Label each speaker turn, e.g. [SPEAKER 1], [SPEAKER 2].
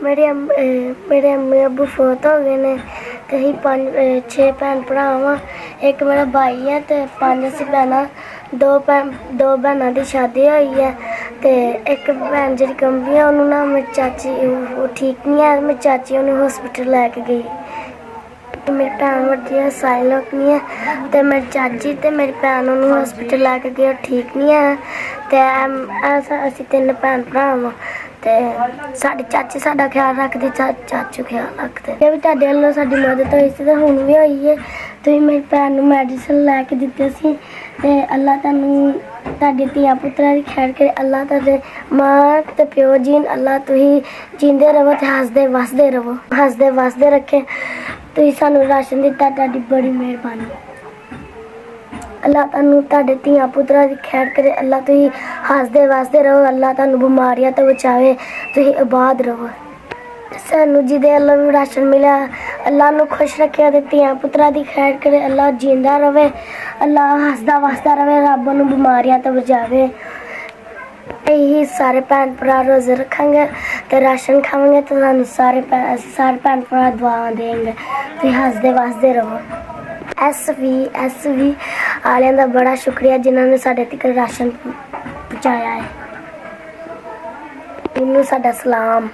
[SPEAKER 1] मेरे अम्मी अब्बू फोत हो गए ने ते असीं 6 भैन भरा वां। एक मेरा भाई है ते 5 असीं भैनां। दो भैनां दी शादी होई है ते एक भैन जेह्ड़ी कम्बी है उन्नू ना मेरी चाची ओह् ठीक नहीं है, मेरी चाची उन्नू हॉस्पिटल लैके गई। मेरी भैन बड्डी है साइलक नहीं है ते मेरी चाची ते मेरी भैन उन्नू हॉस्पिटल लैके गए, ठीक नहीं है ते असीं 3 भैन भरा वां ते साडी चाची साडा ख्याल रखदी, चाचू ख्याल रखदे। जे भी तुहाडे वल्लों साडी मदद होई सी ते हुण भी होई है। तुसीं मेरी भैन नूं मैडिसिन लैके दित्ते सी ते अल्लाह तुहानूं तुहाडे धियां पुत्तरां दी खैर करे। अल्लाह तुहाडे मां ते प्यो जीन, अल्लाह तुसीं जींदे रवो ते हसदे वसदे रवो, हसदे वसदे रखे। तुसीं सानूं राशन दित्ता, तुहाडी बड़ी मेहरबानी। अल्लाह तुहानूं तुहाडे धियां पुत्तरां दी खैर करे। अल्लाह तुसीं हसदे वसदे रवो, अल्लाह तुहानूं बमारियां तो बचावे, तुसीं आबाद रवो। सानूं जिहदे अल्लाह नूं राशन मिलेआ अल्लाह नूं खुश रखे ते धियां पुत्तरां दी खैर करे। अल्लाह जींदा रवे, अल्लाह हसदा वसदा रवे, रब नूं बमारियां तो बचावे। यही सारे भैन भरा रोज़े रखेंगे तो राशन खाएंगे तो सानूं सारे भैन भरा दुआवां देंगे। तुसीं हसदे वसदे रवो। एस वी आलियां दा बड़ा शुक्रिया जिन्होंने साढ़े तक राशन पहुँचाया है। इन्नू साडा सलाम।